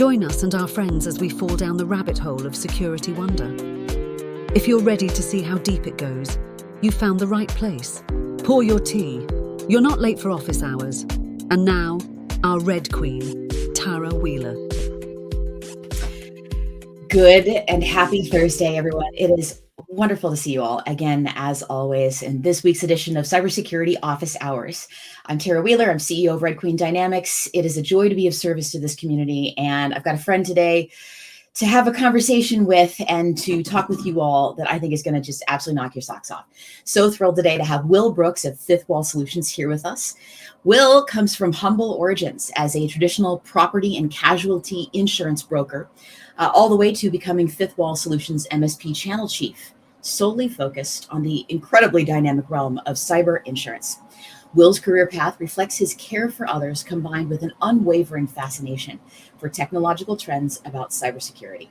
Join us and our friends as we fall down the rabbit hole of security wonder. If you're ready to see how deep it goes, you've found the right place. Pour your tea. You're not late for office hours. And now, our Red Queen, Tarah Wheeler. Good and happy Thursday, everyone. It is wonderful to see you all again, as always, in this week's edition of Cybersecurity Office Hours. I'm Tarah Wheeler. I'm CEO of Red Queen Dynamics. It is a joy to be of service to this community, and I've got a friend today to have a conversation with and to talk with you all that I think is going to just absolutely knock your socks off. So thrilled today to have Will Brooks of Fifth Wall Solutions here with us. Will comes from humble origins as a traditional property and casualty insurance broker, all the way to becoming Fifth Wall Solutions MSP channel chief, solely focused on the incredibly dynamic realm of cyber insurance. Will's career path reflects his care for others combined with an unwavering fascination for technological trends about cybersecurity.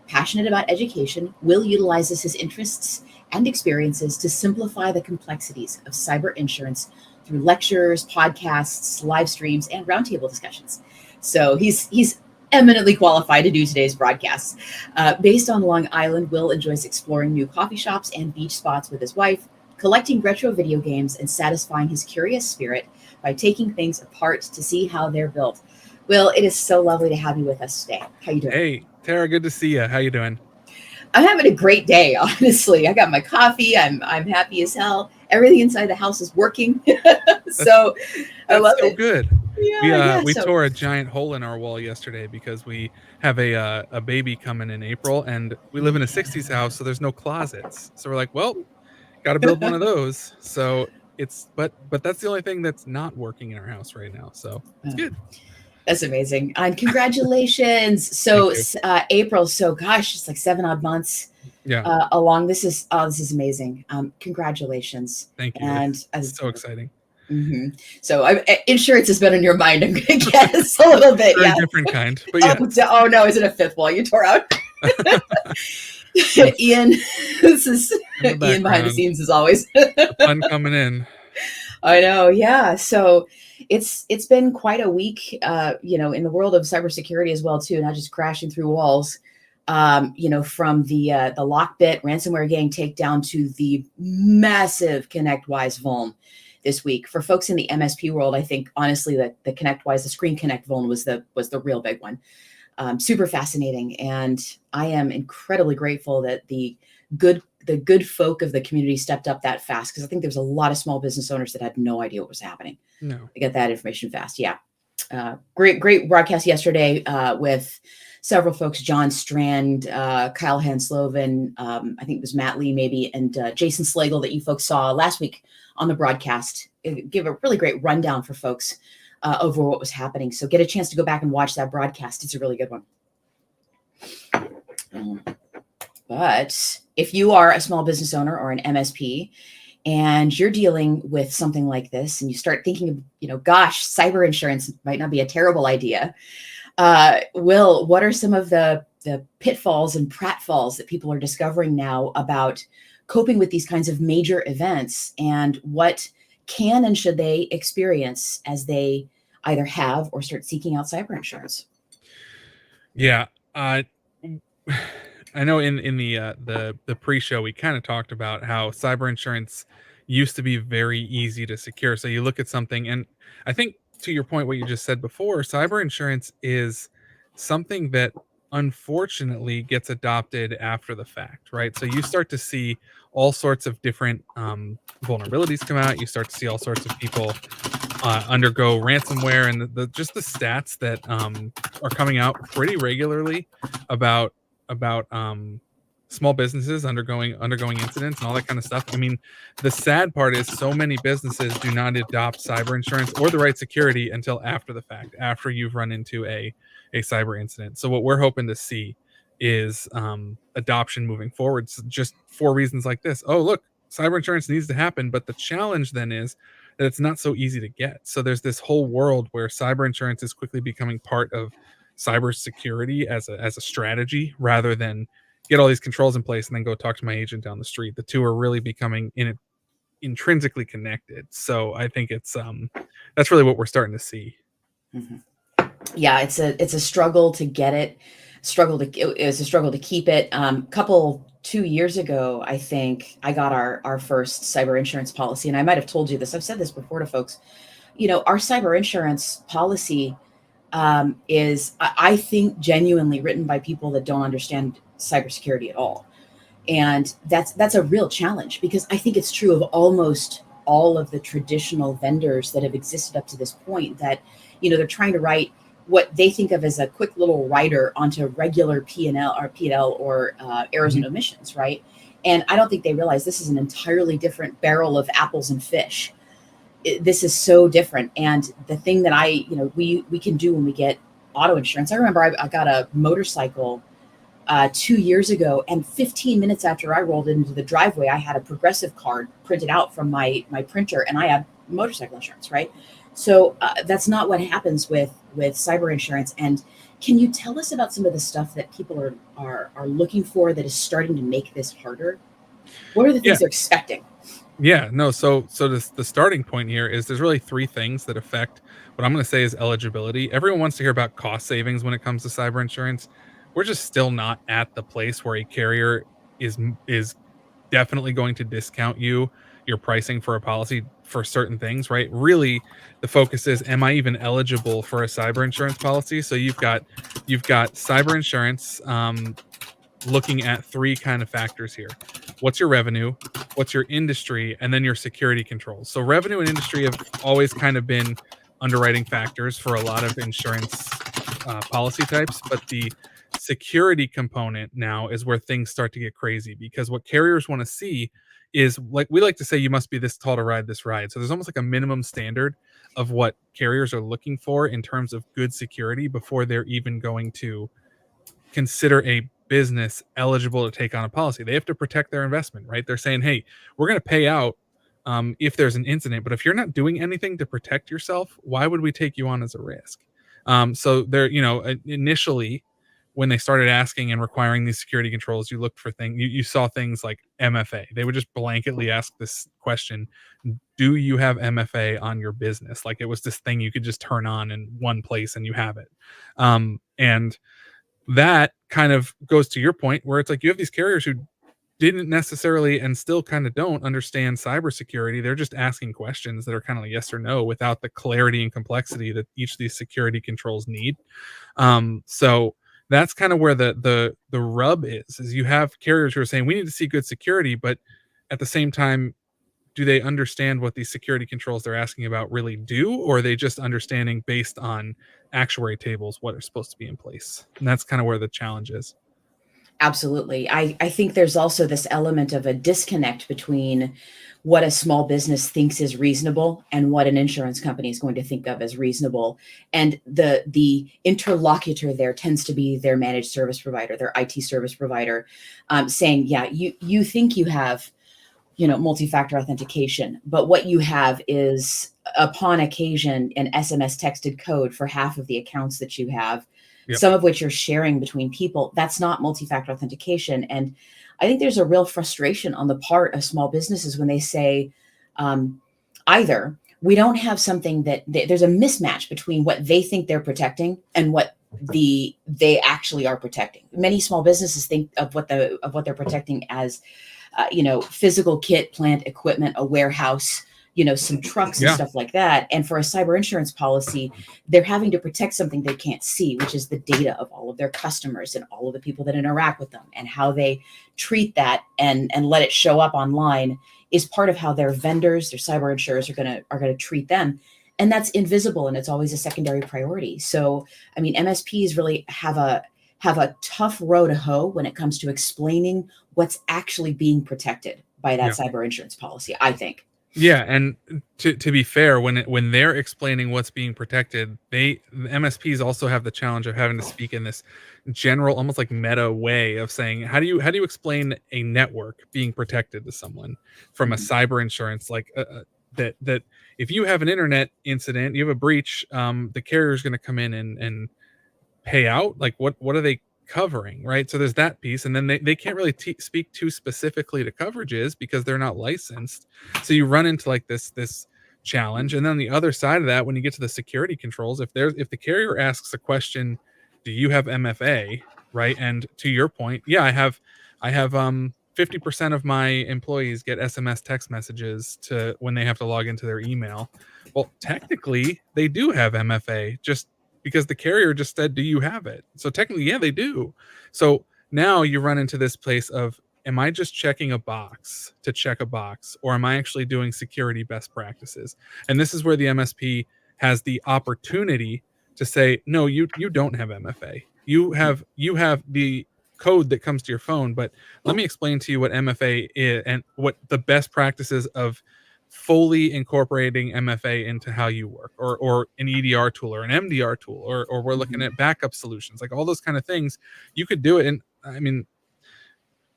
Passionate about education, Will utilizes his interests and experiences to simplify the complexities of cyber insurance through lectures, podcasts, live streams, and roundtable discussions. So he's eminently qualified to do today's broadcast. Based on Long Island, Will enjoys exploring new coffee shops and beach spots with his wife, collecting retro video games, and satisfying his curious spirit by taking things apart to see how they're built. Will, it is so lovely to have you with us today. How you doing? Hey, Tara, good to see you. How you doing? I'm having a great day, honestly. I got my coffee. I'm happy as hell. Everything inside the house is working. So I love it. Good. We So tore a giant hole in our wall yesterday because we have a baby coming in April, and we live in a 60s house, so there's no closets. So we're like, well, got to build one of those. So but that's the only thing that's not working in our house right now. So it's good. That's amazing. And congratulations. So April, so gosh, it's like 7 odd months along. This is amazing. Congratulations. Thank you. And it's so exciting. Mm-hmm. So insurance has been on your mind, I'm going to guess a little bit. Very different kind. But yeah. Oh no, is it a fifth wall you tore out? Ian, this is Ian behind the scenes as always. The fun coming in. I know, yeah. So it's been quite a week, in the world of cybersecurity as well too, not just crashing through walls. From the Lockbit ransomware gang takedown to the massive ConnectWise vuln this week. For folks in the MSP world, I think honestly that the ConnectWise, the Screen Connect vuln was the real big one. Super fascinating, and I am incredibly grateful that the good folk of the community stepped up that fast, because I think there's a lot of small business owners that had no idea what was happening. No, to get that information fast. Yeah, great broadcast yesterday with several folks: John Strand, Kyle Hansloven, I think it was Matt Lee maybe, and Jason Slagle that you folks saw last week on the broadcast. Give a really great rundown for folks over what was happening. So get a chance to go back and watch that broadcast. It's a really good one. But if you are a small business owner or an MSP and you're dealing with something like this and you start thinking, gosh, cyber insurance might not be a terrible idea. Will, what are some of the pitfalls and pratfalls that people are discovering now about coping with these kinds of major events, and what can and should they experience as they either have or start seeking out cyber insurance? Yeah. I know in the pre-show, we kind of talked about how cyber insurance used to be very easy to secure. So you look at something, and I think to your point, what you just said before, cyber insurance is something that unfortunately gets adopted after the fact, right? So you start to see all sorts of different vulnerabilities come out. You start to see all sorts of people undergo ransomware, and the stats that are coming out pretty regularly about small businesses undergoing incidents and all that kind of stuff. I mean, the sad part is so many businesses do not adopt cyber insurance or the right security until after the fact, after you've run into a cyber incident. So what we're hoping to see is adoption moving forward, just for reasons like this. Oh, look, cyber insurance needs to happen, but the challenge then is that it's not so easy to get. So there's this whole world where cyber insurance is quickly becoming part of cybersecurity as a strategy, rather than get all these controls in place and then go talk to my agent down the street. The two are really becoming intrinsically connected. So I think it's that's really what we're starting to see. Mm-hmm. Yeah, it's a struggle to get it, it's a struggle to keep it. Couple 2 years ago, I think I got our first cyber insurance policy, and I might have told you this. I've said this before to folks. Our cyber insurance policy is, I think, genuinely written by people that don't understand cybersecurity at all. And that's a real challenge, because I think it's true of almost all of the traditional vendors that have existed up to this point, that they're trying to write what they think of as a quick little writer onto regular P&L or errors and Mhm. omissions, right? And I don't think they realize this is an entirely different barrel of apples and fish. This is so different. And the thing that we can do when we get auto insurance, I remember I got a motorcycle 2 years ago, and 15 minutes after I rolled into the driveway, I had a Progressive card printed out from my printer, and I had motorcycle insurance, right? So that's not what happens with cyber insurance. And can you tell us about some of the stuff that people are looking for that is starting to make this harder? What are the Yeah. things they're expecting? Yeah, no, so the starting point here is there's really 3 things that affect what I'm gonna say is eligibility. Everyone wants to hear about cost savings when it comes to cyber insurance. We're just still not at the place where a carrier is definitely going to discount your pricing for a policy for certain things, right? Really, the focus is, am I even eligible for a cyber insurance policy? So you've got cyber insurance, looking at 3 kind of factors here. What's your revenue? What's your industry? And then your security controls. So revenue and industry have always kind of been underwriting factors for a lot of insurance policy types, but the security component now is where things start to get crazy, because what carriers want to see is, like we like to say, you must be this tall to ride this ride. So there's almost like a minimum standard of what carriers are looking for in terms of good security before they're even going to consider a business eligible to take on a policy. They have to protect their investment, right? They're saying, "Hey, we're going to pay out if there's an incident, but if you're not doing anything to protect yourself, why would we take you on as a risk?" So they're, initially when they started asking and requiring these security controls, you looked for things, you saw things like MFA. They would just blanketly ask this question: "Do you have MFA on your business?" Like it was this thing you could just turn on in one place and you have it. And that kind of goes to your point where it's like you have these carriers who didn't necessarily and still kind of don't understand cybersecurity. They're just asking questions that are kind of like yes or no without the clarity and complexity that each of these security controls need. So that's kind of where the rub is you have carriers who are saying we need to see good security, but at the same time, do they understand what these security controls they're asking about really do, or are they just understanding based on actuary tables what are supposed to be in place? And that's kind of where the challenge is. Absolutely. I think there's also this element of a disconnect between what a small business thinks is reasonable and what an insurance company is going to think of as reasonable. And the interlocutor there tends to be their managed service provider, their IT service provider, saying, yeah, you think you have, multi-factor authentication, but what you have is, upon occasion, an SMS texted code for half of the accounts that you have, Yep. some of which you're sharing between people. That's not multi-factor authentication. And I think there's a real frustration on the part of small businesses when they say, um, either we don't have something there's a mismatch between what they think they're protecting and what they actually are protecting. Many small businesses think of what they're protecting as, physical kit, plant, equipment, a warehouse, some trucks and Yeah. stuff like that. And for a cyber insurance policy, they're having to protect something they can't see, which is the data of all of their customers and all of the people that interact with them, and how they treat that and let it show up online is part of how their vendors, their cyber insurers are gonna treat them. And that's invisible, and it's always a secondary priority. So, I mean, MSPs really have a tough row to hoe when it comes to explaining what's actually being protected by that Yeah. cyber insurance policy, I think. Yeah, and to be fair, when they're explaining what's being protected, the MSPs also have the challenge of having to speak in this general, almost like meta way of saying, how do you explain a network being protected to someone from a Mhm. cyber insurance, like that if you have an internet incident, you have a breach, the carrier is going to come in and pay out. Like what are they covering, right? So there's that piece, and then they can't really speak too specifically to coverages because they're not licensed. So you run into like this challenge. And then on the other side of that, when you get to the security controls, if the carrier asks a question, do you have MFA, right? And to your point, yeah, I have 50% of my employees get SMS text messages to when they have to log into their email. Well, technically they do have MFA, just because the carrier just said, do you have it? So technically, yeah, they do. So now you run into this place of, am I just checking a box to check a box, or am I actually doing security best practices? And this is where the MSP has the opportunity to say, no, you don't have MFA. You have the code that comes to your phone, but let me explain to you what MFA is and what the best practices of fully incorporating MFA into how you work, or an EDR tool or an MDR tool, or we're looking at backup solutions, like all those kind of things. You could do it. And I mean,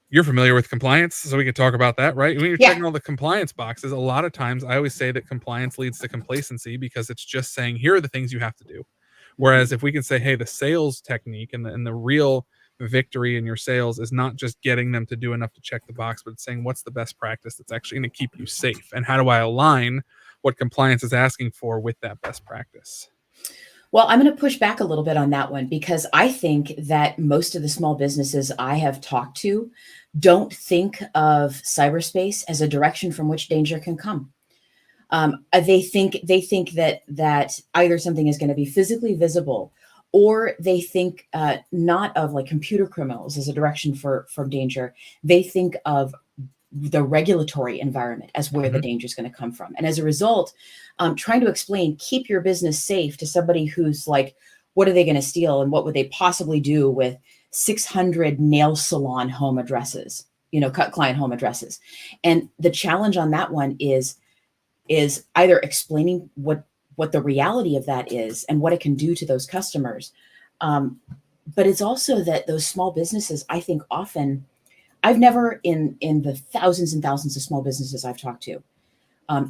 you're familiar with compliance, so we could talk about that, right? When you're Yeah. checking all the compliance boxes, a lot of times I always say that compliance leads to complacency, because it's just saying, here are the things you have to do. Whereas if we can say, hey, the sales technique and the real victory in your sales is not just getting them to do enough to check the box, but it's saying, what's the best practice that's actually going to keep you safe? And how do I align what compliance is asking for with that best practice? Well, I'm going to push back a little bit on that one, because I think that most of the small businesses I have talked to don't think of cyberspace as a direction from which danger can come. They think that either something is going to be physically visible, or they think not of like computer criminals as a direction for danger. They think of the regulatory environment as where the danger is going to come from. And as a result, trying to explain, keep your business safe, to somebody who's like, what are they going to steal? And what would they possibly do with 600 nail salon home addresses, client home addresses? And the challenge on that one is either explaining what the reality of that is and what it can do to those customers. But it's also that those small businesses, I think often, I've never in the thousands and thousands of small businesses I've talked to,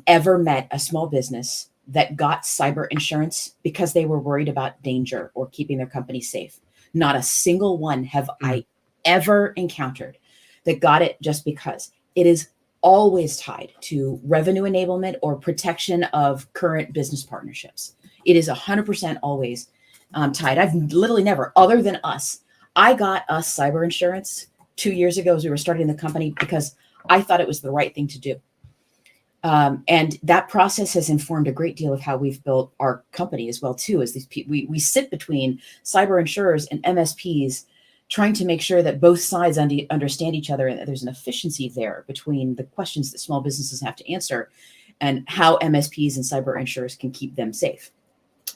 ever met a small business that got cyber insurance because they were worried about danger or keeping their company safe. Not a single one have I ever encountered that got it just because. It is always tied to revenue enablement or protection of current business partnerships. It is 100% always tied. I've literally never, other than us, I got us cyber insurance 2 years ago as we were starting the company because I thought it was the right thing to do. And that process has informed a great deal of how we've built our company as well, too, as we sit between cyber insurers and MSPs, trying to make sure that both sides understand each other and that there's an efficiency there between the questions that small businesses have to answer and how MSPs and cyber insurers can keep them safe.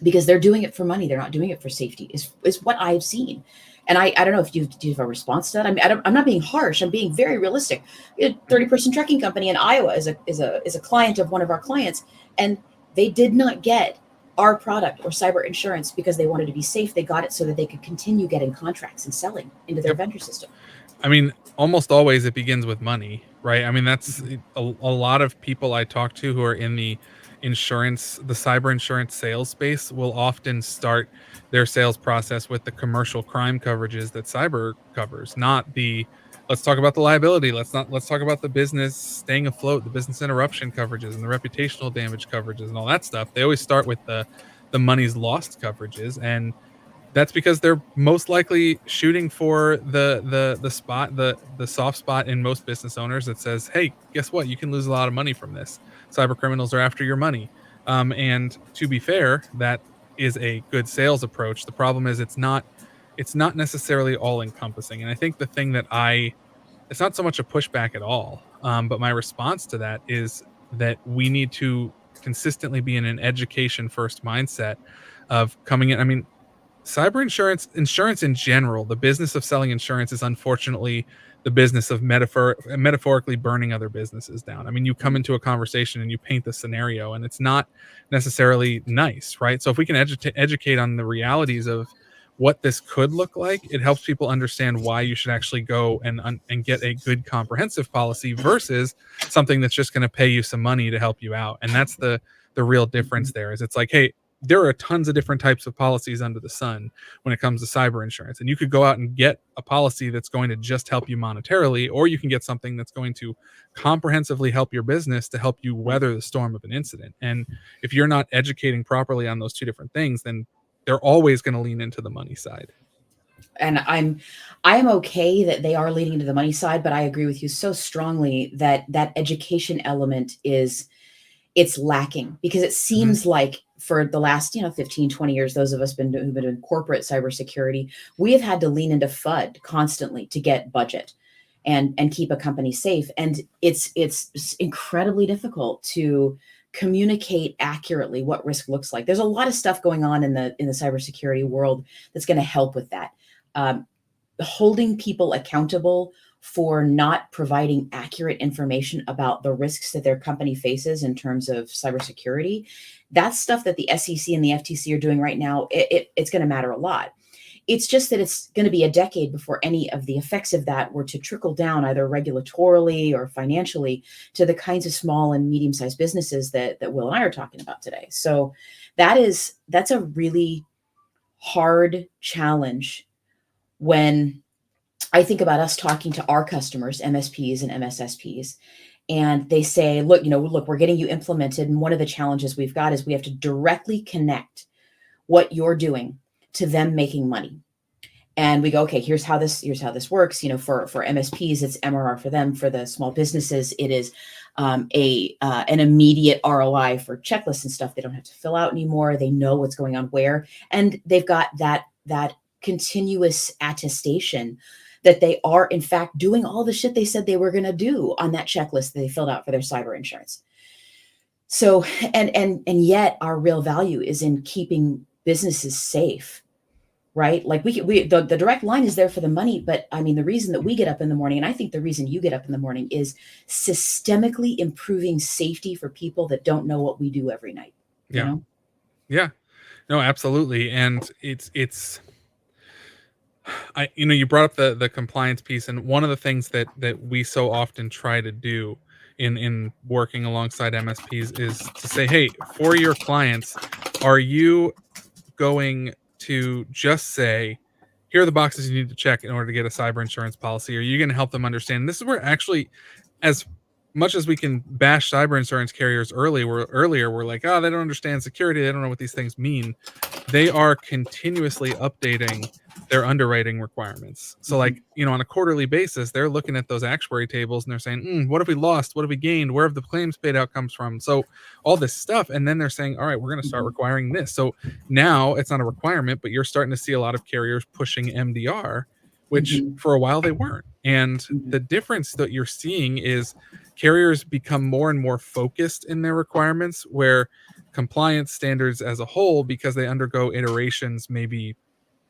Because they're doing it for money. They're not doing it for safety, is what I've seen. And I don't know if do you have a response to that. I mean, I'm not being harsh. I'm being very realistic. A 30-person trucking company in Iowa is a client of one of our clients, and they did not get our product or cyber insurance because they wanted to be safe. They got it so that they could continue getting contracts and selling into their vendor system. I mean, almost always it begins with money, right? I mean, that's a lot of people I talk to who are in the cyber insurance sales space will often start their sales process with the commercial crime coverages that cyber covers, not let's talk about the liability. Let's talk about the business staying afloat, the business interruption coverages and the reputational damage coverages and all that stuff. They always start with the money's lost coverages, and that's because they're most likely shooting for the soft spot in most business owners that says, hey, guess what? You can lose a lot of money from this. Cyber criminals are after your money. And to be fair, that is a good sales approach. The problem is it's not necessarily all encompassing. And I think the thing that it's not so much a pushback at all. But my response to that is that we need to consistently be in an education first mindset of coming in. I mean, cyber insurance in general, the business of selling insurance is unfortunately the business of metaphorically burning other businesses down. I mean, you come into a conversation and you paint the scenario, and it's not necessarily nice, right? So if we can educate on the realities of what this could look like, it helps people understand why you should actually go and get a good comprehensive policy versus something that's just going to pay you some money to help you out. And that's the real difference there. Is it's like, hey, there are tons of different types of policies under the sun when it comes to cyber insurance. And you could go out and get a policy that's going to just help you monetarily, or you can get something that's going to comprehensively help your business to help you weather the storm of an incident. And if you're not educating properly on those two different things, then they're always going to lean into the money side. And I'm okay that they are leading to the money side, but I agree with you so strongly that that education element it's lacking, because it seems like for the last 15, 20 years, those of us who've been in corporate cybersecurity, we have had to lean into FUD constantly to get budget and keep a company safe. And it's incredibly difficult to communicate accurately what risk looks like. There's a lot of stuff going on in the cybersecurity world that's going to help with that. Holding people accountable for not providing accurate information about the risks that their company faces in terms of cybersecurity, that's stuff that the SEC and the FTC are doing right now. It's going to matter a lot. It's just that it's going to be a decade before any of the effects of that were to trickle down either regulatorily or financially to the kinds of small and medium-sized businesses that Will and I are talking about today. So that's a really hard challenge when I think about us talking to our customers, MSPs and MSSPs, and they say, look, we're getting you implemented. And one of the challenges we've got is we have to directly connect what you're doing to them making money. And we go, okay, here's how this works. For MSPs, it's MRR for them. For the small businesses, it is an immediate ROI for checklists and stuff. They don't have to fill out anymore. They know what's going on where, and they've got that continuous attestation that they are in fact doing all the shit they said they were going to do on that checklist that they filled out for their cyber insurance. So, and yet our real value is in keeping businesses safe, right? Like the direct line is there for the money, but I mean, the reason that we get up in the morning, and I think the reason you get up in the morning, is systemically improving safety for people that don't know what we do every night. Yeah. You know? Yeah. No, absolutely. And it's you brought up the compliance piece, and one of the things that we so often try to do in working alongside MSPs is to say, hey, for your clients, are you going to just say, here are the boxes you need to check in order to get a cyber insurance policy? Or are you going to help them understand? This is where actually, as much as we can bash cyber insurance carriers earlier, we're like, oh, they don't understand security. They don't know what these things mean. They are continuously updating their underwriting requirements. So like, on a quarterly basis, they're looking at those actuary tables and they're saying, what have we lost? What have we gained? Where have the claims paid out comes from? So all this stuff. And then they're saying, all right, we're going to start requiring this. So now it's not a requirement, but you're starting to see a lot of carriers pushing MDR, which for a while they weren't. And the difference that you're seeing is carriers become more and more focused in their requirements, where compliance standards as a whole, because they undergo iterations, maybe,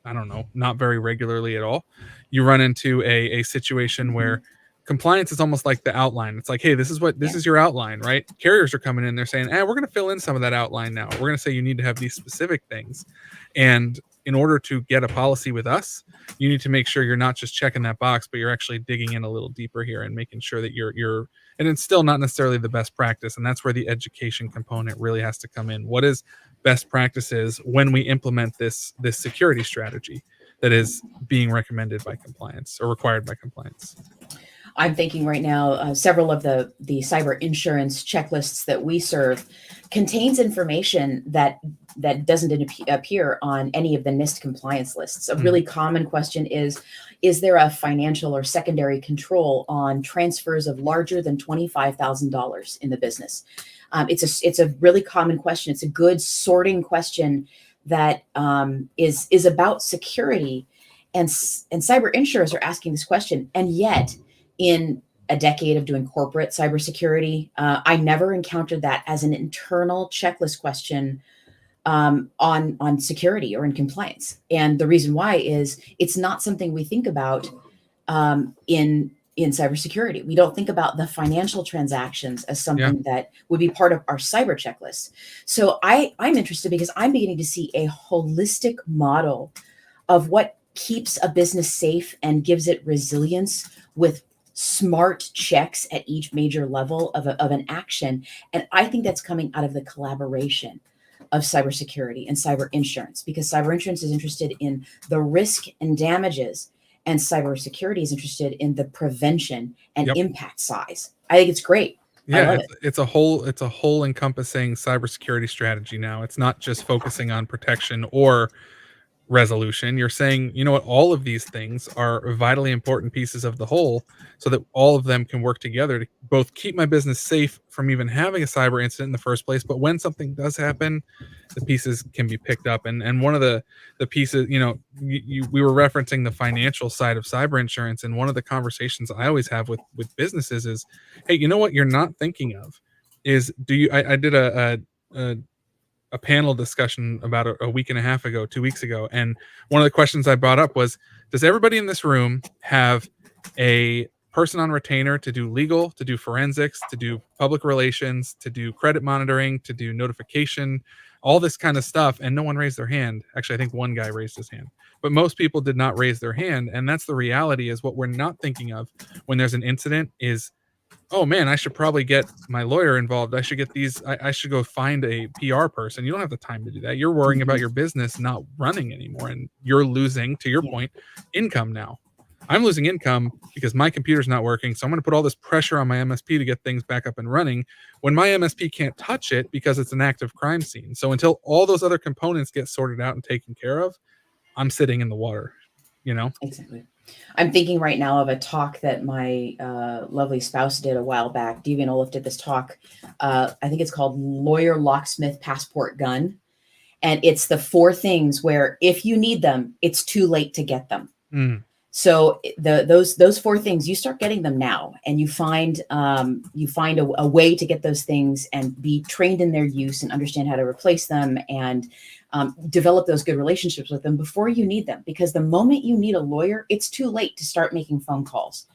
I don't know, not very regularly at all, you run into a situation where compliance is almost like the outline. It's like, hey, this is your outline, right? Carriers are coming in, they're saying, we're going to fill in some of that outline now. We're going to say you need to have these specific things. And in order to get a policy with us, you need to make sure you're not just checking that box, but you're actually digging in a little deeper here and making sure that you're and it's still not necessarily the best practice. And that's where the education component really has to come in. What is best practices when we implement this security strategy that is being recommended by compliance or required by compliance? I'm thinking right now, several of the cyber insurance checklists that we serve contains information that doesn't appear on any of the NIST compliance lists. A really common question is there a financial or secondary control on transfers of larger than $25,000 in the business? It's a really common question. It's a good sorting question that is about security, and cyber insurers are asking this question, and yet, in a decade of doing corporate cybersecurity, I never encountered that as an internal checklist question on security or in compliance. And the reason why is it's not something we think about in cybersecurity. We don't think about the financial transactions as something that would be part of our cyber checklist. So I'm interested because I'm beginning to see a holistic model of what keeps a business safe and gives it resilience with smart checks at each major level of an action. And I think that's coming out of the collaboration of cybersecurity and cyber insurance, because cyber insurance is interested in the risk and damages, and cybersecurity is interested in the prevention and impact size. I think it's great. I love it. It's a whole encompassing cybersecurity strategy now. It's not just focusing on protection or resolution. You're saying, you know what, all of these things are vitally important pieces of the whole, so that all of them can work together to both keep my business safe from even having a cyber incident in the first place, but when something does happen, the pieces can be picked up. And one of the pieces, we were referencing the financial side of cyber insurance, and one of the conversations I always have with businesses is, hey, you know what you're not thinking of is, I did a panel discussion about a week and a half ago, 2 weeks ago. And one of the questions I brought up was, does everybody in this room have a person on retainer to do legal, to do forensics, to do public relations, to do credit monitoring, to do notification, all this kind of stuff? And no one raised their hand. Actually, I think one guy raised his hand, but most people did not raise their hand. And that's the reality, is what we're not thinking of when there's an incident is, oh man, I should probably get my lawyer involved. I should get I should go find a PR person. You don't have the time to do that. You're worrying about your business not running anymore. And you're losing, to your point, income now. I'm losing income because my computer's not working. So I'm going to put all this pressure on my MSP to get things back up and running when my MSP can't touch it because it's an active crime scene. So until all those other components get sorted out and taken care of, I'm sitting in the water, Exactly. I'm thinking right now of a talk that my lovely spouse did a while back. Devian Olaf did this talk. I think it's called Lawyer, Locksmith, Passport, Gun. And it's the 4 things where if you need them, it's too late to get them. So those 4 things, you start getting them now, and you find a way to get those things and be trained in their use and understand how to replace them, and develop those good relationships with them before you need them. Because the moment you need a lawyer, it's too late to start making phone calls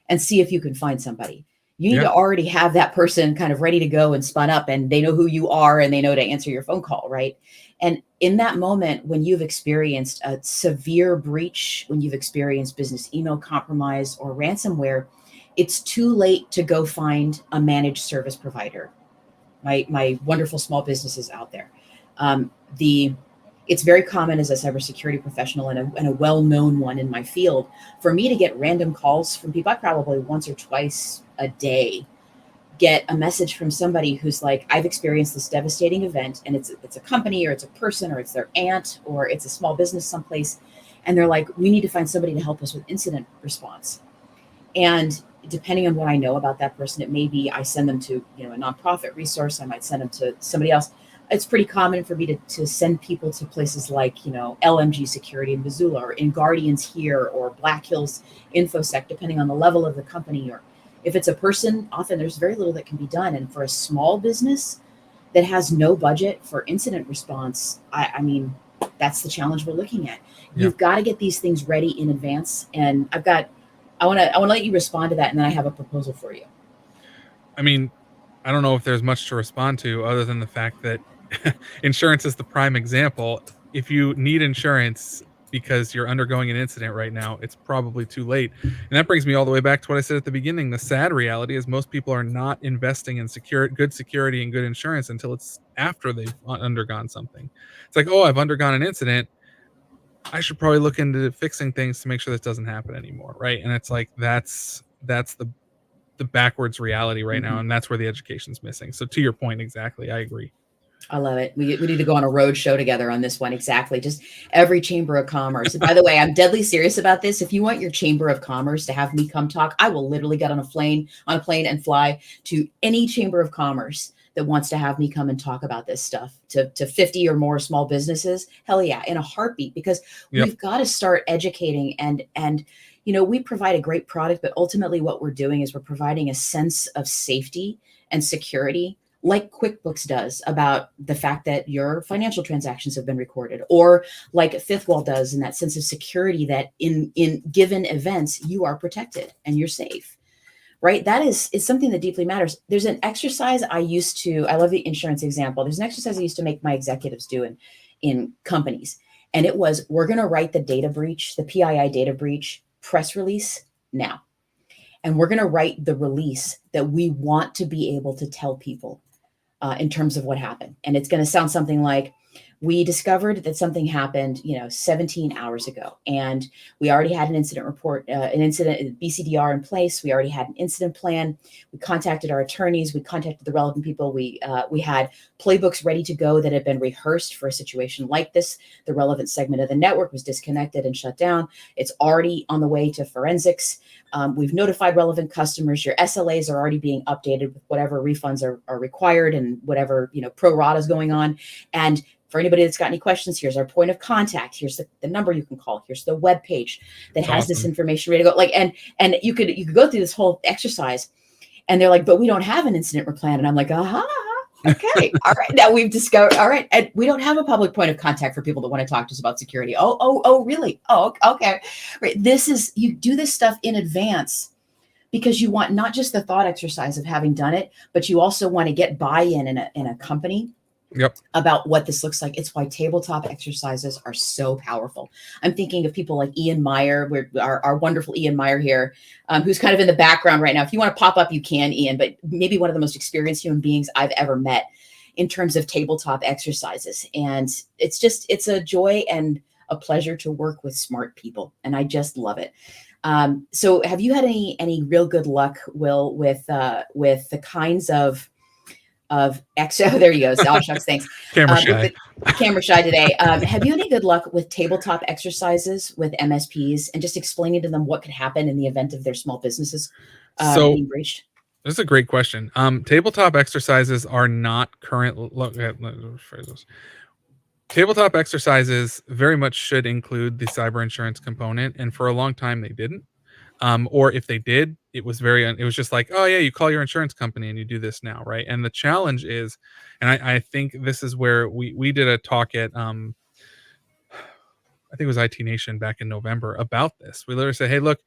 and see if you can find somebody. You need to already have that person kind of ready to go and spun up, and they know who you are and they know to answer your phone call, right? And in that moment, when you've experienced a severe breach, when you've experienced business email compromise or ransomware, it's too late to go find a managed service provider. My wonderful small businesses out there. It's very common as a cybersecurity professional and a well-known one in my field for me to get random calls from people. I probably once or twice a day get a message from somebody who's like, I've experienced this devastating event, and it's a company, or it's a person, or it's their aunt, or it's a small business someplace. And they're like, we need to find somebody to help us with incident response. And depending on what I know about that person, it may be I send them to a nonprofit resource. I might send them to somebody else. It's pretty common for me to send people to places like, LMG Security in Missoula, or In Guardians here, or Black Hills InfoSec, depending on the level of the company. Or if it's a person, often there's very little that can be done. And for a small business that has no budget for incident response, I mean, that's the challenge we're looking at. You've got to get these things ready in advance. And I want to let you respond to that, and then I have a proposal for you. I mean, I don't know if there's much to respond to other than the fact that insurance is the prime example. If you need insurance because you're undergoing an incident right now, it's probably too late. And that brings me all the way back to what I said at the beginning. The sad reality is most people are not investing in good security and good insurance until it's after they've undergone something. It's like, oh, I've undergone an incident, I should probably look into fixing things to make sure this doesn't happen anymore, right? And it's like that's the backwards reality right now, and that's where the education's missing. So to your point, exactly, I agree. I love it. We need to go on a road show together on this one. Exactly. Just every chamber of commerce. By the way, I'm deadly serious about this. If you want your chamber of commerce to have me come talk, I will literally get on a plane and fly to any chamber of commerce that wants to have me come and talk about this stuff to 50 or more small businesses. Hell yeah, in a heartbeat, because we've got to start educating and we provide a great product, but ultimately what we're doing is we're providing a sense of safety and security, like QuickBooks does, about the fact that your financial transactions have been recorded, or like Fifth Wall does, in that sense of security that in given events, you are protected and you're safe, right? That is something that deeply matters. There's an exercise I love the insurance example. There's an exercise I used to make my executives do in companies. And it was, we're going to write the PII data breach press release now. And we're going to write the release that we want to be able to tell people in terms of what happened. And it's going to sound something like, we discovered that something happened, 17 hours ago, and we already had an incident report, an incident BCDR in place. We already had an incident plan. We contacted our attorneys. We contacted the relevant people. We had playbooks ready to go that had been rehearsed for a situation like this. The relevant segment of the network was disconnected and shut down. It's already on the way to forensics. We've notified relevant customers. Your SLAs are already being updated with whatever refunds are required and whatever pro rata is going on. And for anybody that's got any questions, here's our point of contact. Here's the number you can call. Here's the web page that has this information ready to go. And you could go through this whole exercise, and they're like, but we don't have an incident plan. And I'm like, okay, all right. Now we've discovered, all right, and we don't have a public point of contact for people that want to talk to us about security. Oh, really? Oh, okay. Right. You do this stuff in advance because you want not just the thought exercise of having done it, but you also want to get buy-in in a company. Yep. About what this looks like. It's why tabletop exercises are so powerful. I'm thinking of people like Ian Meyer, our wonderful Ian Meyer here, who's kind of in the background right now. If you want to pop up, you can, Ian, but maybe one of the most experienced human beings I've ever met in terms of tabletop exercises. And it's a joy and a pleasure to work with smart people. And I just love it. So have you had any real good luck, Will, with the kinds of there you go. Oh, shucks, thanks. Camera shy. Camera shy today. Have you any good luck with tabletop exercises with MSPs and just explaining to them what could happen in the event of their small businesses being breached? This is a great question. Tabletop exercises are not current. Tabletop exercises very much should include the cyber insurance component, and for a long time they didn't. Or if they did, it was just like, oh yeah, you call your insurance company and you do this now, right? And the challenge is, and I think this is where we did a talk at I think it was IT Nation back in November about this. We literally said, hey, look,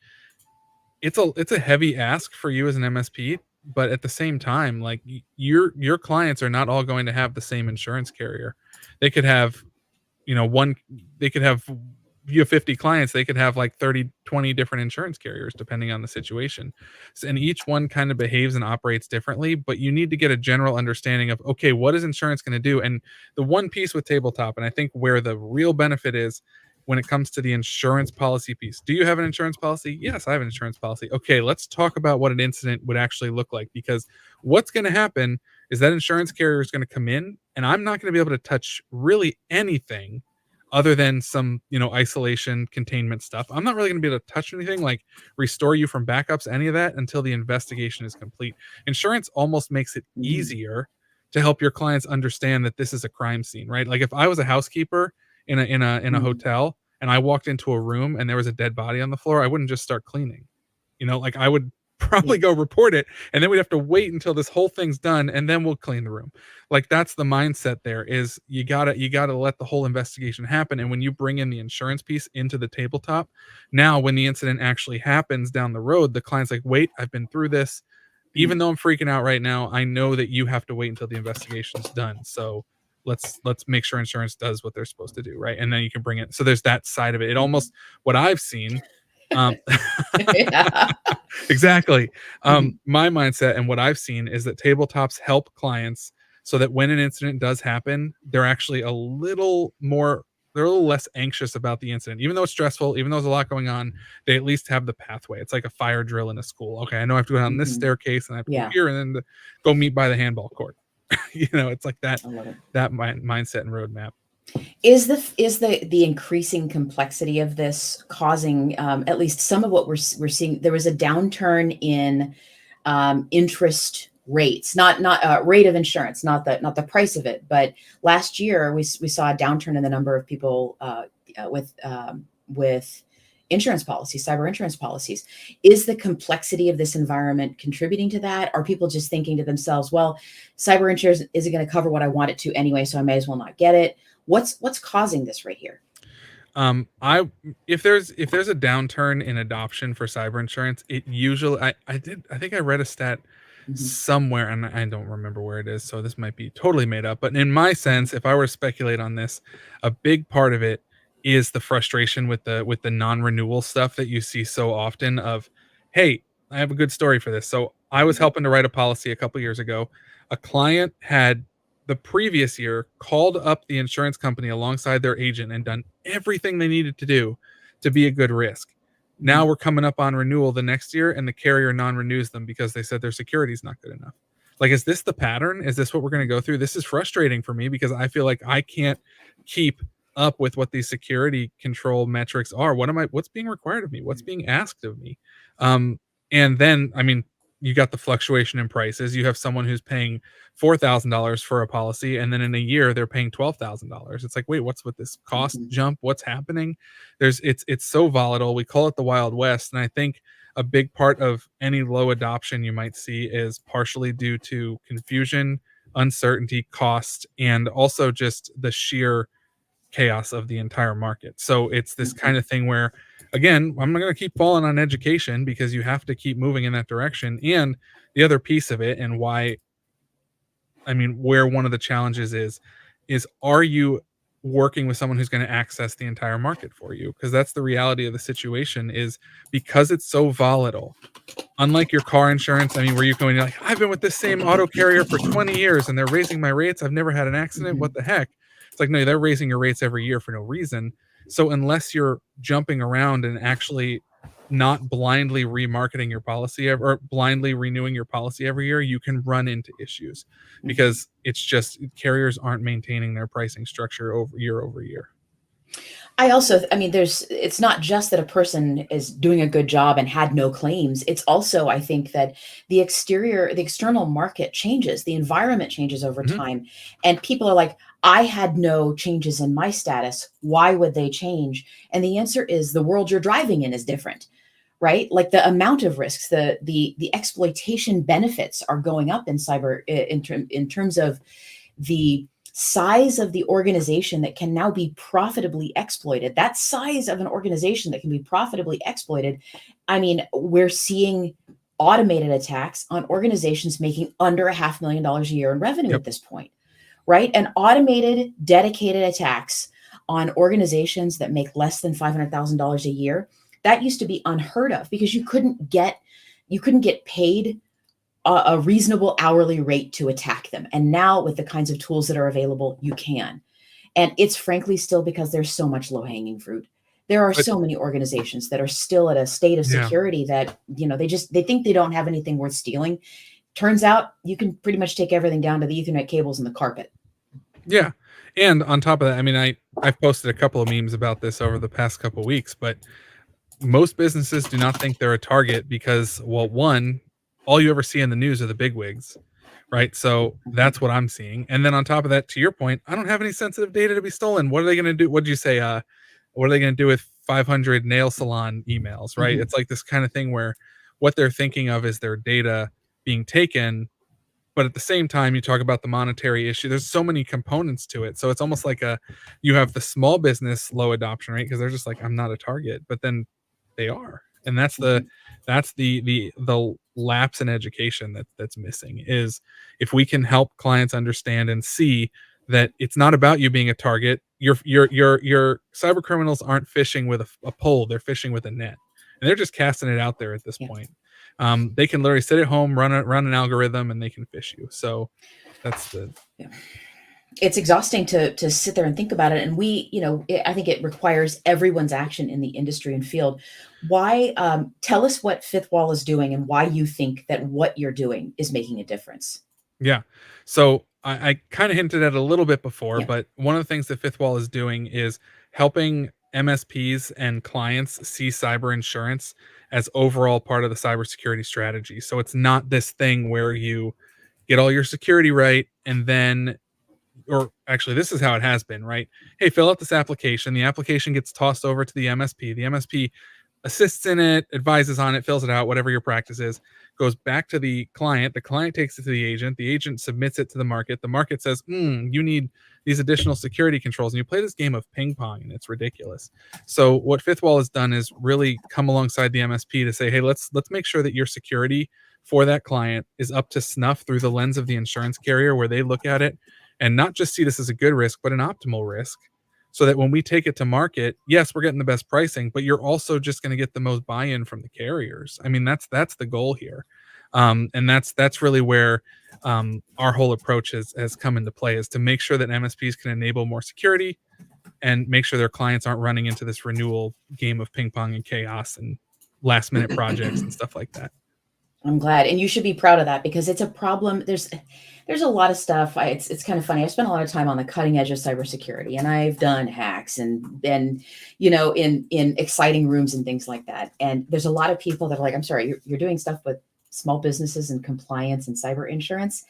it's a heavy ask for you as an MSP, but at the same time, like your clients are not all going to have the same insurance carrier. They could have, you have 50 clients, they could have like 20 different insurance carriers depending on the situation. And each one kind of behaves and operates differently, but you need to get a general understanding of, okay, what is insurance going to do? And the one piece with tabletop, and I think where the real benefit is when it comes to the insurance policy piece. Do you have an insurance policy? Yes, I have an insurance policy. Okay, let's talk about what an incident would actually look like, because what's going to happen is that insurance carrier is going to come in and I'm not going to be able to touch really anything other than some, isolation containment stuff. I'm not really going to be able to touch anything like restore you from backups, any of that until the investigation is complete. Insurance almost makes it easier to help your clients understand that this is a crime scene, right? Like if I was a housekeeper in a hotel and I walked into a room and there was a dead body on the floor, I wouldn't just start cleaning. Like I would probably go report it, and then we'd have to wait until this whole thing's done and then we'll clean the room. Like that's the mindset there, is you gotta let the whole investigation happen. And when you bring in the insurance piece into the tabletop, now when the incident actually happens down the road, the client's like, wait, I've been through this. Even though I'm freaking out right now, I know that you have to wait until the investigation's done. So let's make sure insurance does what they're supposed to do, right? And then you can bring it. So there's that side of it. It almost, what I've seen, exactly. My mindset and what I've seen is that tabletops help clients so that when an incident does happen, they're actually a little less anxious about the incident. Even though it's stressful, even though there's a lot going on, they at least have the pathway. It's like a fire drill in a school. Okay, I know I have to go down this staircase and I have to go here and then go meet by the handball court. It's like that mindset and roadmap. Is the increasing complexity of this causing at least some of what we're seeing? There was a downturn in interest rates, not rate of insurance, not the price of it, but last year we saw a downturn in the number of people with insurance policies, cyber insurance policies. Is the complexity of this environment contributing to that? Are people just thinking to themselves, well, cyber insurance isn't going to cover what I want it to anyway, so I may as well not get it? What's causing this right here? If there's a downturn in adoption for cyber insurance, it usually, I think I read a stat somewhere, and I don't remember where it is, so this might be totally made up, but in my sense, if I were to speculate on this, a big part of it is the frustration with the non-renewal stuff that you see so often of, hey, I have a good story for this. So I was helping to write a policy a couple years ago. a client had the previous year called up the insurance company alongside their agent and done everything they needed to do to be a good risk. Now Mhm. we're coming up on renewal the next year and the carrier non-renews them because they said their security is not good enough. Like, is this the pattern? Is this what we're going to go through? This is frustrating for me because I feel like I can't keep up with what these security control metrics are. What's being required of me? What's being asked of me? Um, and then, I mean, you got the fluctuation in prices. You have someone who's paying $4,000 for a policy, and then in a year they're paying $12,000. It's like, wait, what's with this cost Mhm. jump? What's happening? It's so volatile. We call it the Wild West, and I think a big part of any low adoption you might see is partially due to confusion, uncertainty, cost, and also just the sheer chaos of the entire market. So it's this Mhm. kind of thing where, again, I'm not going to keep falling on education because you have to keep moving in that direction. And the other piece of it, and why, I mean, where one of the challenges is are you working with someone who's going to access the entire market for you? Because that's the reality of the situation is because it's so volatile. Unlike your car insurance, I mean, where you go and you're like, I've been with this same auto carrier for 20 years and they're raising my rates. I've never had an accident. What Mhm. the heck? It's like, no, they're raising your rates every year for no reason. So unless you're jumping around and actually not blindly remarketing your policy or blindly renewing your policy every year, you can run into issues Mhm. because it's just carriers aren't maintaining their pricing structure over year. I mean, it's not just that a person is doing a good job and had no claims. It's also, I think, that the external market changes, the environment changes over Mhm. time. And people are like, I had no changes in my status. Why would they change? And the answer is the world you're driving in is different, right? Like the amount of risks, the exploitation benefits are going up in in terms of the size of the organization that can now be profitably exploited. That size of an organization that can be profitably exploited. I mean, we're seeing automated attacks on organizations making under $500,000 a year in revenue Yep. at this point, right? And automated, dedicated attacks on organizations that make less than $500,000 a year. That used to be unheard of because you couldn't get paid a reasonable hourly rate to attack them. And now, with the kinds of tools that are available, you can. And it's frankly still because there's so much low hanging fruit. There are But so many organizations that are still at a state of yeah. security that, they think they don't have anything worth stealing. Turns out you can pretty much take everything down to the Ethernet cables and the carpet. Yeah. And on top of that, I mean, I've posted a couple of memes about this over the past couple of weeks, but most businesses do not think they're a target because, well, one, all you ever see in the news are the bigwigs, right? So Mhm. that's what I'm seeing. And then on top of that, to your point, I don't have any sensitive data to be stolen. What are they going to do? What did you say? What are they going to do with 500 nail salon emails, right? Mhm. It's like this kind of thing where what they're thinking of is their data being taken, but at the same time you talk about the monetary issue. There's so many components to it, so it's almost like a you have the small business low adoption rate because they're just like, I'm not a target, but then they are. And Mhm. that's the lapse in education that's missing is if we can help clients understand and see that it's not about you being a target. Your cyber criminals aren't fishing with a pole, they're fishing with a net, and they're just casting it out there at this Yeah. point. They can literally sit at home, run an algorithm, and they can fish you. So that's the Yeah. It's exhausting to sit there and think about it. And I think it requires everyone's action in the industry and field. Why, tell us what Fifth Wall is doing and why you think that what you're doing is making a difference. Yeah. So I kind of hinted at it a little bit before, Yeah. but one of the things that Fifth Wall is doing is helping MSPs and clients see cyber insurance as overall part of the cybersecurity strategy. So it's not this thing where you get all your security right and then, or actually this is how it has been, right? Hey, fill out this application. The application gets tossed over to the MSP. The MSP assists in it, advises on it, fills it out, whatever your practice is, goes back to the client. The client takes it to the agent submits it to the market says, you need these additional security controls. And you play this game of ping pong and it's ridiculous. So what Fifth Wall has done is really come alongside the MSP to say, hey, let's make sure that your security for that client is up to snuff through the lens of the insurance carrier, where they look at it and not just see this as a good risk, but an optimal risk, so that when we take it to market, yes, we're getting the best pricing, but you're also just going to get the most buy-in from the carriers. I mean, that's the goal here. And that's really where our whole approach has come into play, is to make sure that MSPs can enable more security and make sure their clients aren't running into this renewal game of ping pong and chaos and last minute projects and stuff like that. I'm glad, and you should be proud of that, because it's a problem. There's a lot of stuff. It's kind of funny. I spent a lot of time on the cutting edge of cybersecurity, and I've done hacks and been, in exciting rooms and things like that. And there's a lot of people that are like, I'm sorry, you're doing stuff with small businesses and compliance and cyber insurance.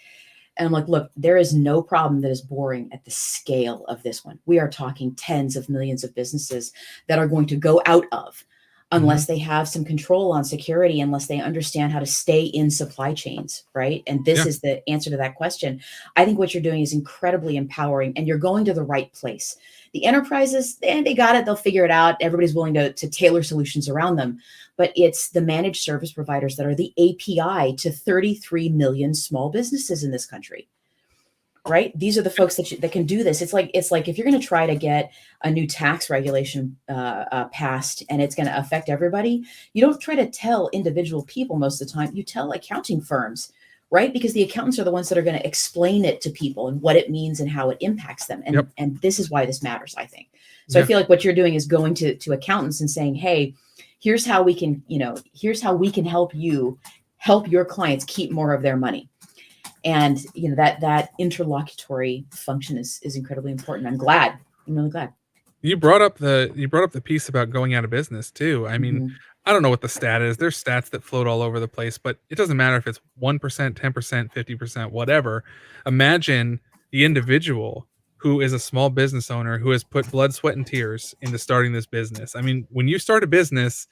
And I'm like, look, there is no problem that is boring at the scale of this one. We are talking tens of millions of businesses that are going to go out of, unless they have some control on security, unless they understand how to stay in supply chains, right? And this is the answer to that question. I think what you're doing is incredibly empowering, and you're going to the right place. The enterprises, they got it. They'll figure it out. Everybody's willing to tailor solutions around them. But it's the managed service providers that are the API to 33 million small businesses in this country. Right? These are the folks that can do this. It's like if you're going to try to get a new tax regulation passed and it's going to affect everybody, you don't try to tell individual people most of the time. You tell accounting firms, right? Because the accountants are the ones that are going to explain it to people and what it means and how it impacts them. And this is why this matters, I think. So I feel like what you're doing is going to accountants and saying, hey, here's how we can help you help your clients keep more of their money. And that interlocutory function is incredibly important. I'm really glad. You brought up the piece about going out of business too. I mean, I don't know what the stat is. There's stats that float all over the place, but it doesn't matter if it's 1%, 10%, 50%, whatever. Imagine the individual who is a small business owner who has put blood, sweat, and tears into starting this business. I mean, when you start a business,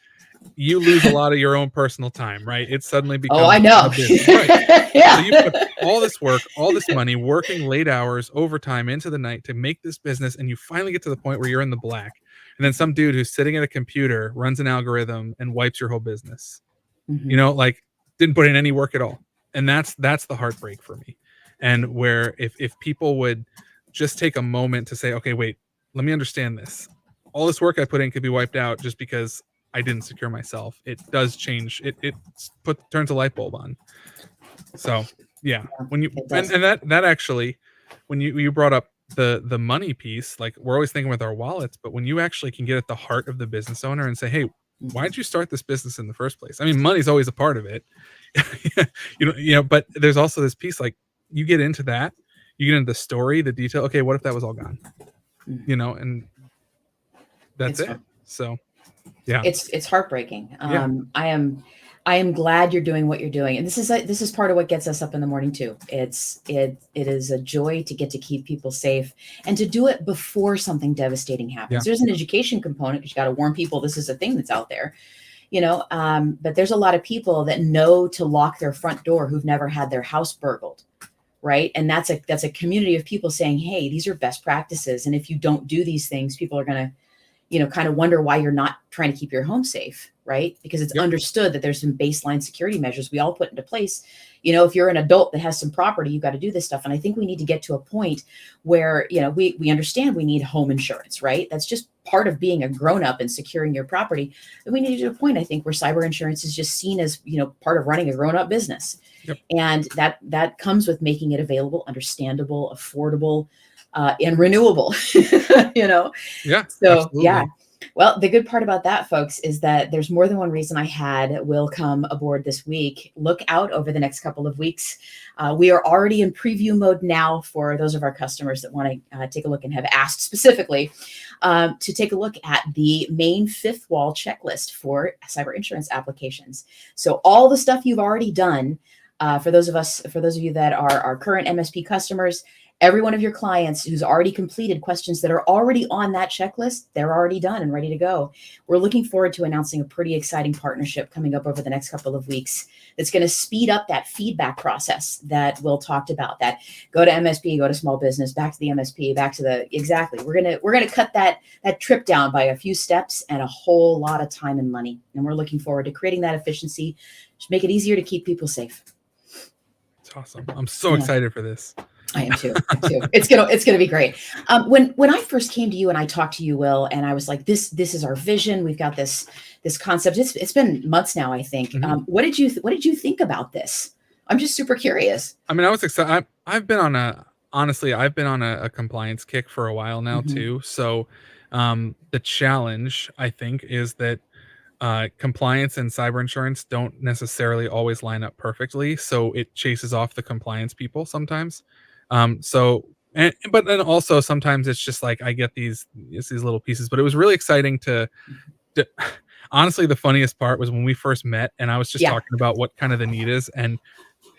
you lose a lot of your own personal time, right? It suddenly becomes I know. a business, right? So you put all this work, all this money, working late hours, overtime into the night to make this business, and you finally get to the point where you're in the black. And then some dude who's sitting at a computer runs an algorithm and wipes your whole business. Like didn't put in any work at all. And that's the heartbreak for me. And where if people would just take a moment to say, okay, wait, let me understand this. All this work I put in could be wiped out just because I didn't secure myself. It does change. It turns a light bulb on. So when you and that actually, when you brought up the money piece, like we're always thinking with our wallets, but when you actually can get at the heart of the business owner and say, hey, why did you start this business in the first place? I mean, money's always a part of it, but there's also this piece, like you get into that, you get into the story, the detail. Okay, what if that was all gone? And that's it. So yeah, it's heartbreaking. I am glad you're doing what you're doing, and this is part of what gets us up in the morning too. It is a joy to get to keep people safe and to do it before something devastating happens. There's an education component, because you got to warn people this is a thing that's out there, but there's a lot of people that know to lock their front door who've never had their house burgled, right? And that's a community of people saying, hey, these are best practices, and if you don't do these things, people are going to kind of wonder why you're not trying to keep your home safe, right? Because it's understood that there's some baseline security measures we all put into place. If you're an adult that has some property, you've got to do this stuff. And I think we need to get to a point where, we understand we need home insurance, right? That's just part of being a grown-up and securing your property. But we need to get to a point, I think, where cyber insurance is just seen as, part of running a grown-up business. And that comes with making it available, understandable, affordable, and renewable, Yeah. So absolutely. Well, the good part about that, folks, is that there's more than one reason I had Will come aboard this week. Look out over the next couple of weeks. We are already in preview mode now for those of our customers that want to take a look and have asked specifically to take a look at the main fifth wall checklist for cyber insurance applications. So all the stuff you've already done, for those of you that are our current MSP customers, every one of your clients who's already completed questions that are already on that checklist, they're already done and ready to go. We're looking forward to announcing a pretty exciting partnership coming up over the next couple of weeks that's going to speed up that feedback process that Will talked about. That go to MSP, go to small business, back to the MSP, back to we're gonna cut that trip down by a few steps and a whole lot of time and money. And we're looking forward to creating that efficiency to make it easier to keep people safe. It's awesome. I'm so excited for this. I am too. It's gonna be great. When I first came to you and I talked to you, Will, and I was like, this is our vision. We've got this concept. It's been months now, I think. What did you think about this? I'm just super curious. I mean, I was excited. I've been on a compliance kick for a while now too. So the challenge, I think, is that compliance and cyber insurance don't necessarily always line up perfectly. So it chases off the compliance people sometimes. But then also sometimes it's just like I get these little pieces. But it was really exciting to honestly, the funniest part was when we first met and I was just talking about what kind of the need is, and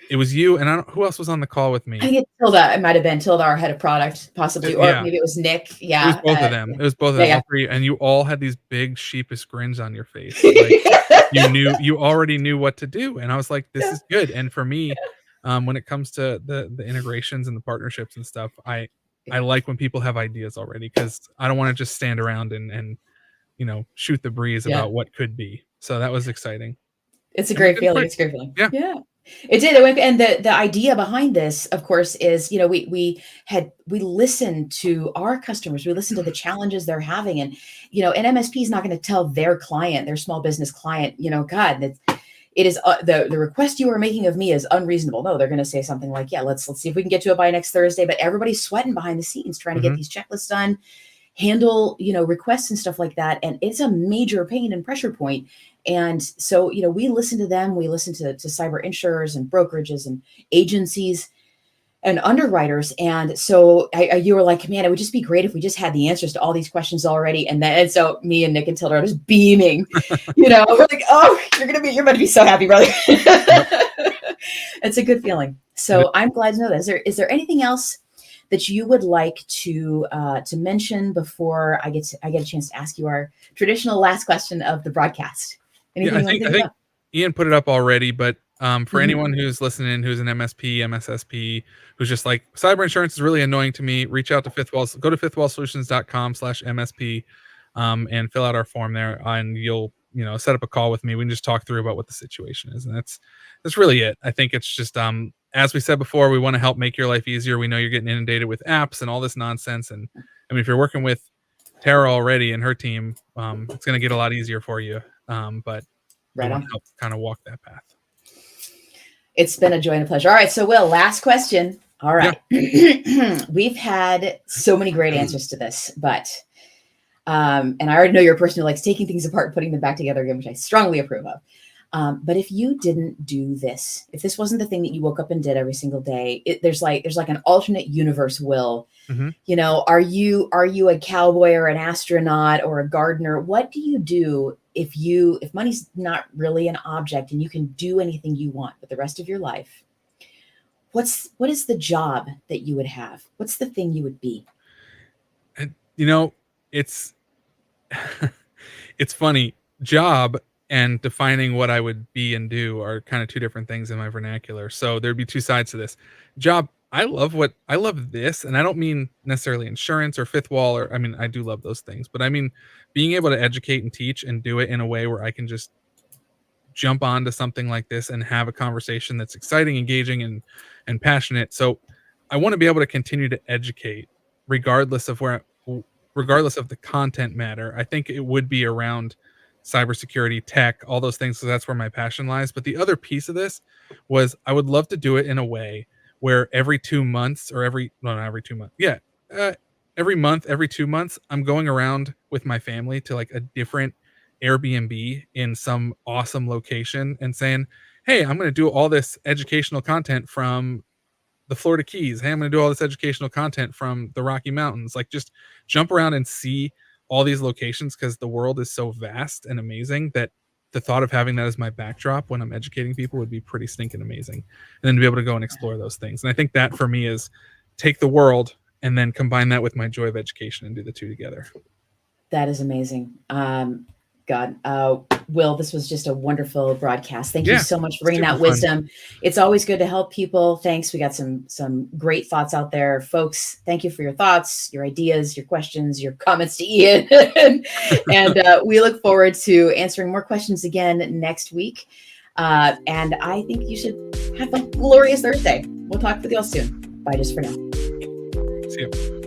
it was you and who else was on the call with me? I think it's Tilda. It might have been Tilda, our head of product, possibly, or maybe it was Nick. Yeah, it was both of them. It was both of them, all three, and you all had these big sheepish grins on your face. Like you already knew what to do, and I was like, "This is good." And for me, when it comes to the integrations and the partnerships and stuff, I like when people have ideas already, because I don't want to just stand around and shoot the breeze about what could be. So that was exciting. It's a great feeling. It's a great feeling. Yeah. It did. And the idea behind this, of course, is, we listened to our customers. We listened to the challenges they're having. And, an MSP is not going to tell their client, their small business client, God, it is the request you are making of me is unreasonable. No, they're going to say something like, let's see if we can get to it by next Thursday. But everybody's sweating behind the scenes trying to get these checklists done, handle, requests and stuff like that. And it's a major pain and pressure point. And so, we listen to them, we listen to cyber insurers and brokerages and agencies and underwriters. And so you were like, man, it would just be great if we just had the answers to all these questions already. And so me and Nick and Tilda are just beaming, we're like, oh, you're about to be so happy, brother. It's a good feeling. So I'm glad to know that. Is there anything else that you would like to mention before I get a chance to ask you our traditional last question of the broadcast? I think Ian put it up already, but for anyone who's listening, who's an MSP, MSSP, who's just like, cyber insurance is really annoying to me, reach out to Fifth Wall. Go to fifthwallsolutions.com/MSP and fill out our form there, and you'll set up a call with me. We can just talk through about what the situation is, and that's really it. I think it's just as we said before, we want to help make your life easier. We know you're getting inundated with apps and all this nonsense, and I mean, if you're working with Tarah already and her team, it's going to get a lot easier for you. But I want to help kind of walk that path. It's been a joy and a pleasure. All right. So Will, last question. All right. Yeah. We've had so many great answers to this, but, and I already know you're a person who likes taking things apart and putting them back together again, which I strongly approve of. But if you didn't do this, if this wasn't the thing that you woke up and did every single day, there's like an alternate universe, Will. Are you a cowboy or an astronaut or a gardener? What do you do if money's not really an object and you can do anything you want with the rest of your life? What is the job that you would have? What's the thing you would be? It's it's funny. Job and defining what I would be and do are kind of two different things in my vernacular. So there'd be two sides to this. Job, I love this, and I don't mean necessarily insurance or Fifth Wall, or I mean, I do love those things, but I mean being able to educate and teach and do it in a way where I can just jump onto something like this and have a conversation that's exciting, engaging, and passionate. So I want to be able to continue to educate regardless of the content matter. I think it would be around cybersecurity, tech, all those things. So that's where my passion lies. But the other piece of this was I would love to do it in a way where every 2 months or every month, every 2 months, I'm going around with my family to like a different Airbnb in some awesome location and saying, hey, I'm going to do all this educational content from the Florida Keys. Hey, I'm going to do all this educational content from the Rocky Mountains. Like, just jump around and see all these locations, because the world is so vast and amazing that the thought of having that as my backdrop when I'm educating people would be pretty stinking amazing. And then to be able to go and explore those things. And I think that for me is take the world and then combine that with my joy of education and do the two together. That is amazing. Will, this was just a wonderful broadcast. Thank you so much for bringing that wisdom. It's always good to help people. Thanks. We got some great thoughts out there, folks. Thank you for your thoughts, your ideas, your questions, your comments to Ian. and we look forward to answering more questions again next week. And I think you should have a glorious Thursday. We'll talk with you all soon. Bye just for now. See you.